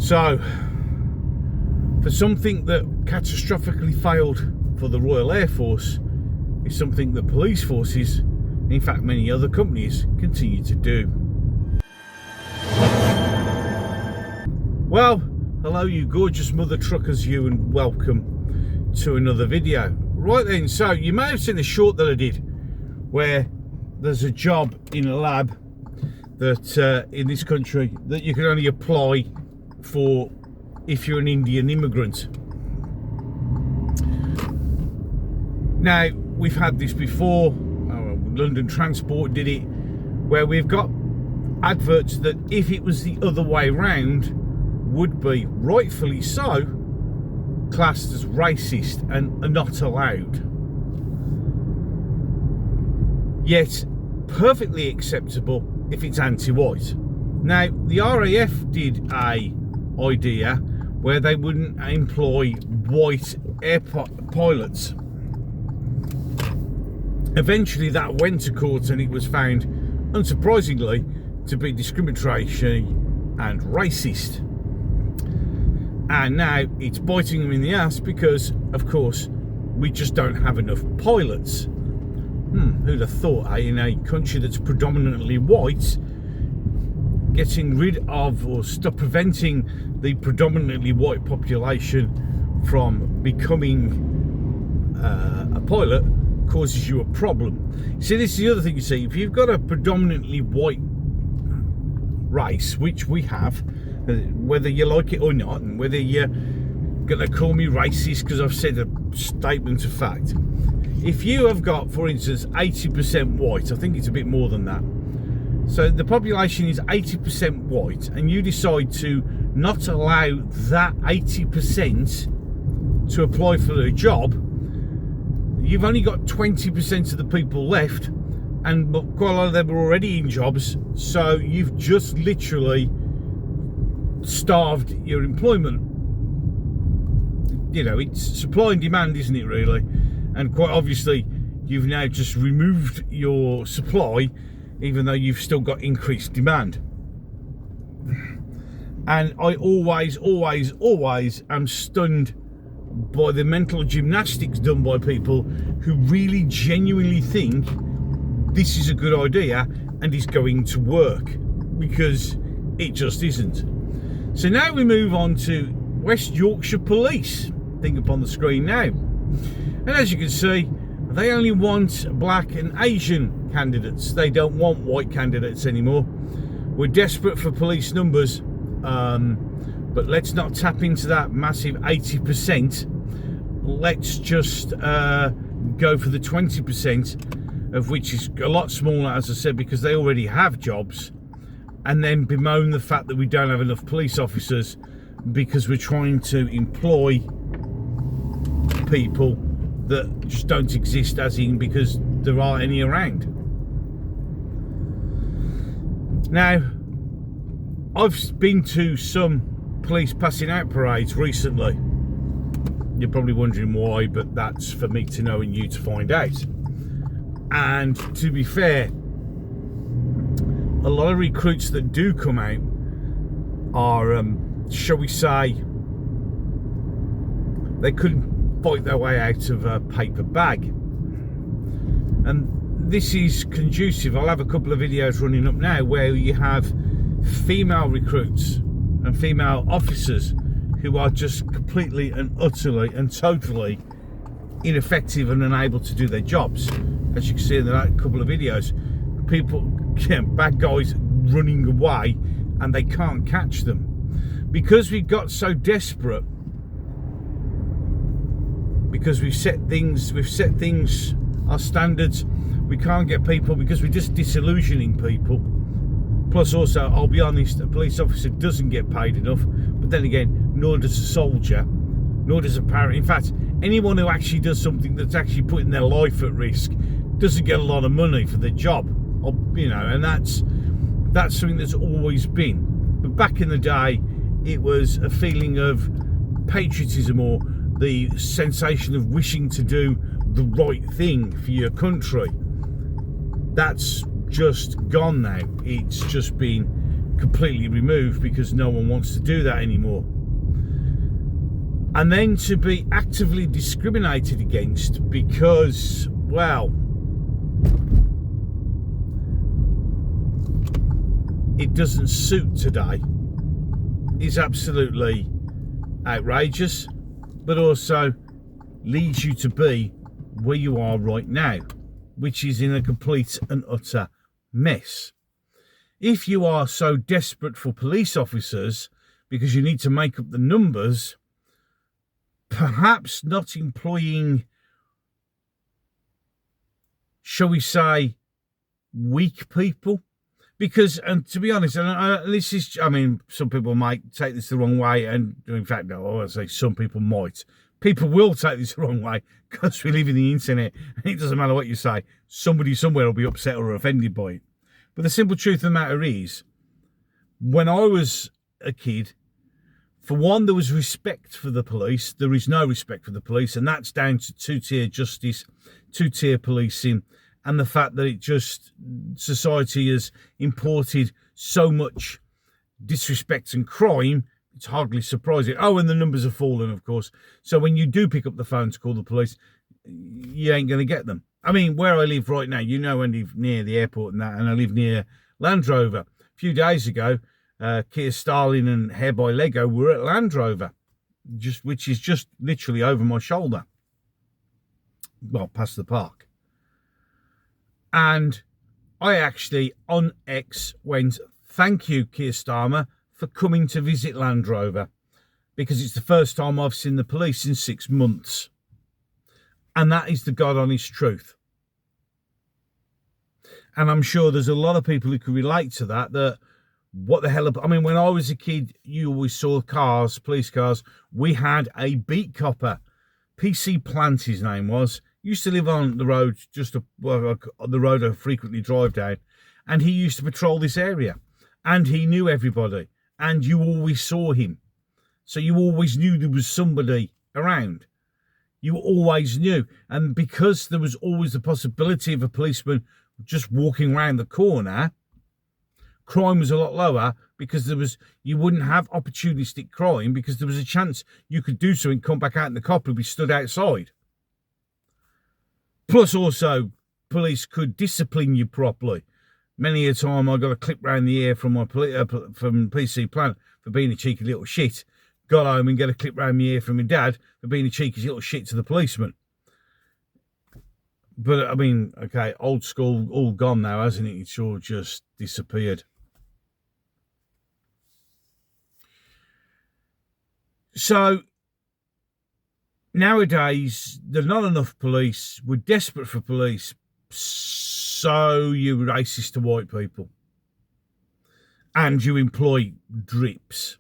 So, for something that catastrophically failed for the Royal Air Force, is something that police forces, in fact many other companies, continue to do. Well, hello you gorgeous mother truckers, you, and welcome to another video. Right then, so you may have seen a short that I did where there's a job in a lab that in this country that you can only apply for if you're an Indian immigrant. Now, we've had this before. London Transport did it, where we've got adverts that, if it was the other way round, would be, rightfully so, classed as racist and are not allowed. Yet perfectly acceptable if it's anti-white. Now, the RAF did a idea where they wouldn't employ white air pilots. Eventually that went to court and it was found, unsurprisingly, to be discriminatory and racist. And now it's biting them in the ass because, of course, we just don't have enough pilots. Who'd have thought, in a country that's predominantly white, getting rid of or preventing the predominantly white population from becoming a pilot causes you a problem. See, this is the other thing you see. If you've got a predominantly white race, which we have, whether you like it or not, and whether you're going to call me racist because I've said a statement of fact, if you have got, for instance, 80% white, I think it's a bit more than that, so the population is 80% white, and you decide to not allow that 80% to apply for the job, you've only got 20% of the people left, and quite a lot of them are already in jobs, so you've just literally starved your employment. You know, it's supply and demand, isn't it, really? And quite obviously you've now just removed your supply, even though you've still got increased demand. And I always am stunned by the mental gymnastics done by people who really genuinely think this is a good idea and is going to work, because it just isn't. So now we move on to West Yorkshire Police, thing up on the screen now. And as you can see, they only want black and Asian candidates. They don't want white candidates anymore. We're desperate for police numbers, but let's not tap into that massive 80%. Let's just go for the 20%, of which is a lot smaller, as I said, because they already have jobs, and then bemoan the fact that we don't have enough police officers because we're trying to employ people that just don't exist, as in because there aren't any around. Now, I've been to some police passing out parades recently. You're probably wondering why, but that's for me to know and you to find out. And to be fair, a lot of recruits that do come out are, shall we say, they couldn't fight their way out of a paper bag. And this is conducive. I'll have a couple of videos running up now where you have female recruits and female officers who are just completely and utterly and totally ineffective and unable to do their jobs. As you can see in that couple of videos, people, bad guys running away, and they can't catch them because we've got so desperate, because we've set things, our standards. We can't get people because we're just disillusioning people. Plus also, I'll be honest, a police officer doesn't get paid enough, but then again, nor does a soldier, nor does a parent. In fact, anyone who actually does something that's actually putting their life at risk doesn't get a lot of money for their job, you know, and that's something that's always been. But back in the day, it was a feeling of patriotism, or the sensation of wishing to do the right thing for your country. That's just gone now. It's just been completely removed because no one wants to do that anymore. And then to be actively discriminated against because, well, it doesn't suit today is absolutely outrageous, but also leads you to be where you are right now, which is in a complete and utter mess. If you are so desperate for police officers because you need to make up the numbers, perhaps not employing, shall we say, weak people. Because, and to be honest, and this is, I mean, some people might take this the wrong way, and in fact, no, I won't say some people might. People will take this the wrong way because we live in the internet, and it doesn't matter what you say. Somebody somewhere will be upset or offended by it. But the simple truth of the matter is, when I was a kid, for one, there was respect for the police. There is no respect for the police, and that's down to two-tier justice, two-tier policing, and the fact that it just, society has imported so much disrespect and crime, it's hardly surprising. Oh, and the numbers have fallen, of course. So when you do pick up the phone to call the police, you ain't going to get them. I mean, where I live right now, you know, I live near the airport and that, and I live near Land Rover. A few days ago, Keir Starling and Hair by Lego were at Land Rover, which is just literally over my shoulder. Well, past the park. And I actually, on X, went, thank you, Keir Starmer, for coming to visit Land Rover, because it's the first time I've seen the police in 6 months. And that is the God honest truth. And I'm sure there's a lot of people who can relate to that, what the hell, I mean, when I was a kid, you always saw cars, police cars. We had a beat copper, PC Plant his name was, used to live on the road, on the road I frequently drive down, and he used to patrol this area, and he knew everybody, and you always saw him, so you always knew there was somebody around. You always knew, and because there was always the possibility of a policeman just walking around the corner, crime was a lot lower, because you wouldn't have opportunistic crime, because there was a chance you could do something, come back out, and the cop would be stood outside. Plus, also, police could discipline you properly. Many a time I got a clip round the ear from from PC Plant for being a cheeky little shit. Got home and get a clip round my ear from my dad for being a cheeky little shit to the policeman. But, I mean, okay, old school, all gone now, hasn't it? It's all just disappeared. So, nowadays, there's not enough police. We're desperate for police. So you're racist to white people. And you employ drips.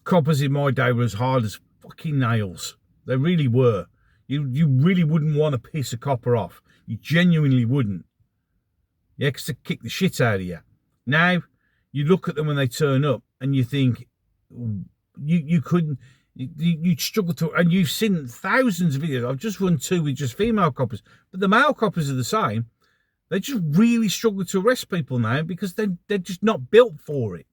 Coppers in my day were as hard as fucking nails. They really were. You really wouldn't want to piss a copper off. You genuinely wouldn't. Yeah, because they kick the shit out of you. Now, you look at them when they turn up and you think, you couldn't, you'd struggle to, and you've seen thousands of videos. I've just run 2 with just female coppers, but the male coppers are the same. They just really struggle to arrest people now because they're just not built for it.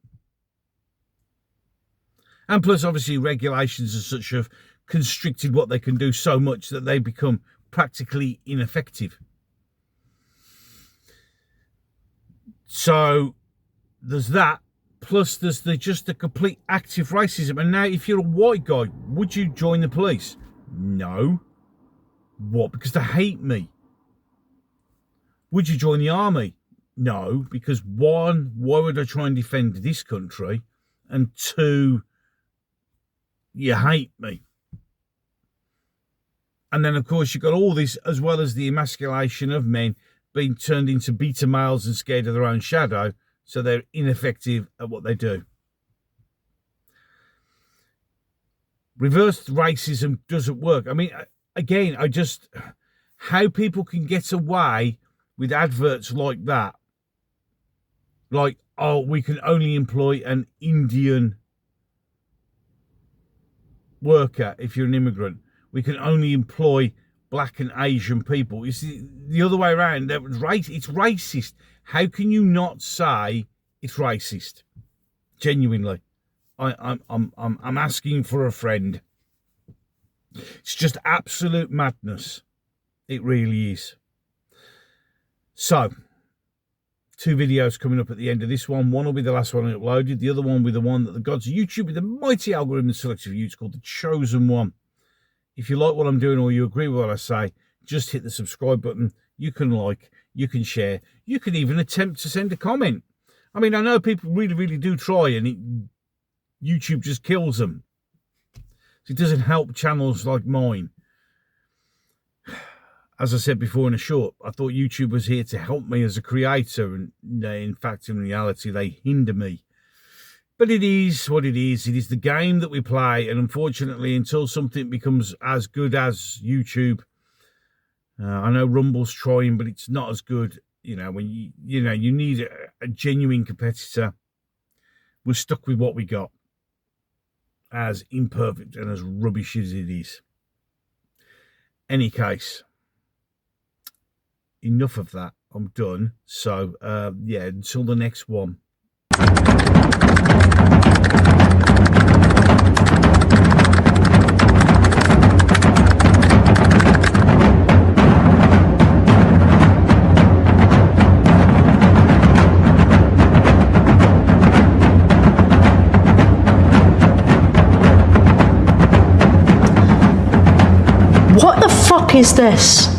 And plus, obviously, regulations and such have constricted what they can do so much that they become practically ineffective. So there's that. Plus, there's just a complete active racism. And now, if you're a white guy, would you join the police? No. What? Because they hate me. Would you join the army? No. Because one, why would I try and defend this country? And two, you hate me. And then, of course, you've got all this, as well as the emasculation of men being turned into beta males and scared of their own shadow, so they're ineffective at what they do. Reverse racism doesn't work. I mean, again, how people can get away with adverts like that. Like, oh, we can only employ an Indian worker if you're an immigrant. We can only employ black and Asian people. It's the other way around. It's racist. How can you not say it's racist? Genuinely, I'm asking for a friend. It's just absolute madness. It really is. So, 2 videos coming up at the end of this one. One will be the last one I uploaded. The other one will be the one that the gods of YouTube, with the mighty algorithm selected for you. It's called The Chosen One. If you like what I'm doing or you agree with what I say, just hit the subscribe button. You can like, you can share, you can even attempt to send a comment. I mean, I know people really, really do try, and YouTube just kills them. It doesn't help channels like mine. As I said before in a short, I thought YouTube was here to help me as a creator, and in fact, in reality, they hinder me. But it is what it is. It is the game that we play, and unfortunately, until something becomes as good as YouTube, I know Rumble's trying, but it's not as good. You know, when you need a genuine competitor. We're stuck with what we got, as imperfect and as rubbish as it is. Any case, enough of that. I'm done. So, yeah, until the next one. What the fuck is this?